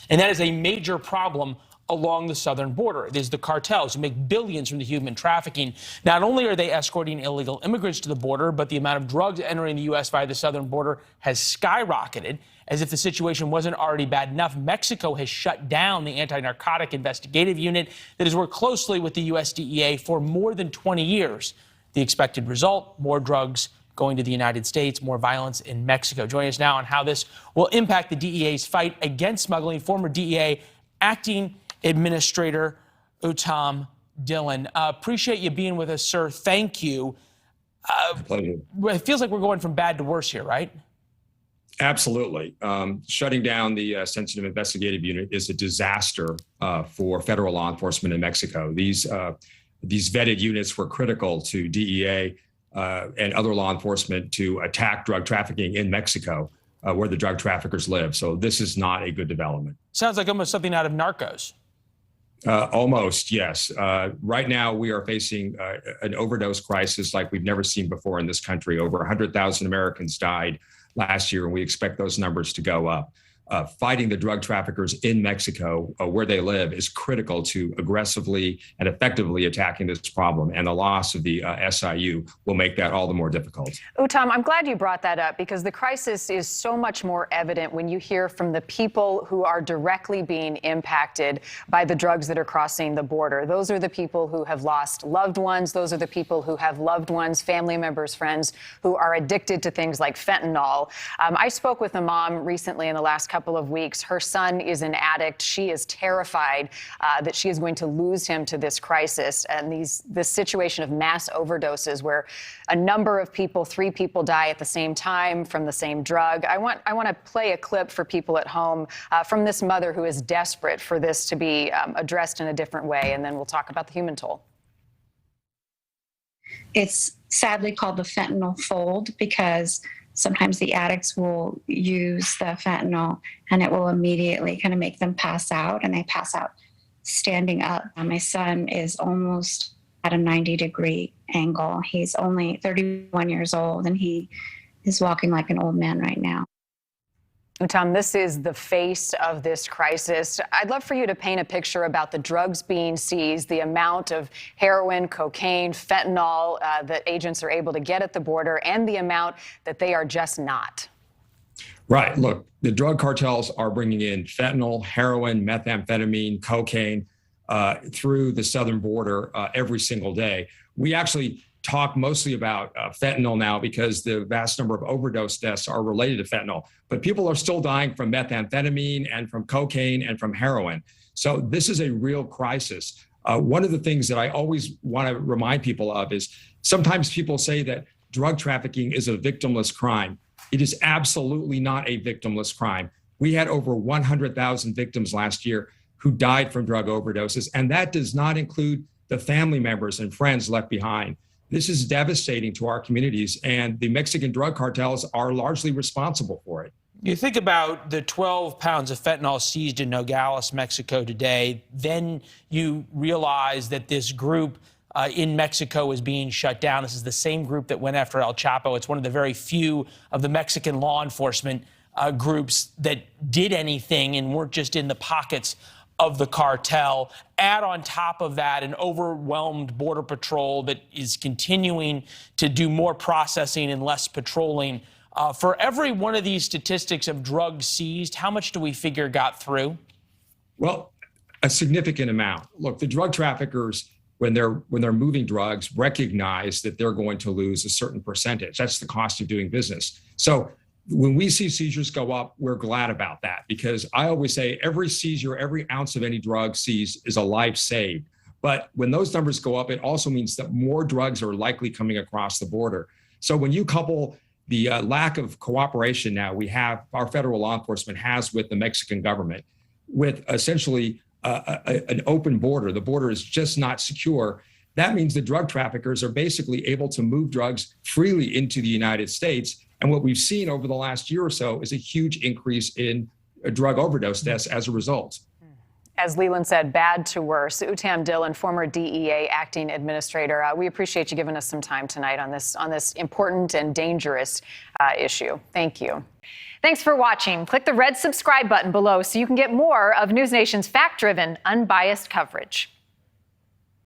And that is a major problem along the southern border. It is the cartels who make billions from the human trafficking. Not only are they escorting illegal immigrants to the border, but the amount of drugs entering the U.S. via the southern border has skyrocketed. As if the situation wasn't already bad enough, Mexico has shut down the anti-narcotic investigative unit that has worked closely with the U.S. DEA for more than 20 years. The expected result, more drugs going to the United States, more violence in Mexico. Joining us now on how this will impact the DEA's fight against smuggling, former DEA Acting Administrator Uttam Dhillon. Appreciate you being with us, sir. Thank you. Pleasure. It feels like we're going from bad to worse here, right? Absolutely. Shutting down the sensitive investigative unit is a disaster for federal law enforcement in Mexico. These vetted units were critical to DEA and other law enforcement to attack drug trafficking in Mexico, where the drug traffickers live. So this is not a good development. Sounds like almost something out of Narcos. Almost, yes. Right now, we are facing an overdose crisis like we've never seen before in this country. Over 100,000 Americans died last year, and we expect those numbers to go up. Fighting the drug traffickers in Mexico, where they live, is critical to aggressively and effectively attacking this problem. And the loss of the SIU will make that all the more difficult. Uttam, I'm glad you brought that up, because the crisis is so much more evident when you hear from the people who are directly being impacted by the drugs that are crossing the border. Those are the people who have lost loved ones. Those are the people who have loved ones, family members, friends who are addicted to things like fentanyl. I spoke with a mom recently in the last couple of weeks. Her son is an addict. She is terrified that she is going to lose him to this crisis and this situation of mass overdoses where a number of people, 3 people die at the same time from the same drug. I want to play a clip for people at home from this mother who is desperate for this to be addressed in a different way, and then we'll talk about the human toll. It's sadly called the fentanyl fold because sometimes the addicts will use the fentanyl and it will immediately kind of make them pass out, and they pass out standing up. My son is almost at a 90-degree angle. He's only 31 years old and he is walking like an old man right now. Uttam, this is the face of this crisis. I'd love for you to paint a picture about the drugs being seized, the amount of heroin, cocaine, fentanyl that agents are able to get at the border, and the amount that they are just not. Right. Look, the drug cartels are bringing in fentanyl, heroin, methamphetamine, cocaine through the southern border every single day. We actually talk mostly about fentanyl now because the vast number of overdose deaths are related to fentanyl, but people are still dying from methamphetamine and from cocaine and from heroin. So this is a real crisis. One of the things that I always want to remind people of is sometimes people say that drug trafficking is a victimless crime. It is absolutely not a victimless crime. We had over 100,000 victims last year who died from drug overdoses, and that does not include the family members and friends left behind. This is devastating to our communities, and the Mexican drug cartels are largely responsible for it. You think about the 12 pounds of fentanyl seized in Nogales, Mexico today. Then you realize that this group in Mexico is being shut down. This is the same group that went after El Chapo. It's one of the very few of the Mexican law enforcement groups that did anything and weren't just in the pockets of the cartel. Add on top of that an overwhelmed Border Patrol that is continuing to do more processing and less patrolling. For every one of these statistics of drugs seized, how much do we figure got through? Well, a significant amount. Look, the drug traffickers, when they're moving drugs, recognize that they're going to lose a certain percentage. That's the cost of doing business. So when we see seizures go up, we're glad about that, because I always say every seizure, every ounce of any drug seized is a life saved. But when those numbers go up, it also means that more drugs are likely coming across the border. So when you couple the lack of cooperation now our federal law enforcement has with the Mexican government, with essentially an open border, the border is just not secure. That means the drug traffickers are basically able to move drugs freely into the United States. And what we've seen over the last year or so is a huge increase in drug overdose deaths as a result. As Leland said, bad to worse. Uttam Dhillon, former DEA acting administrator, we appreciate you giving us some time tonight on this important and dangerous issue. Thank you. Thanks for watching. Click the red subscribe button below so you can get more of NewsNation's fact-driven, unbiased coverage.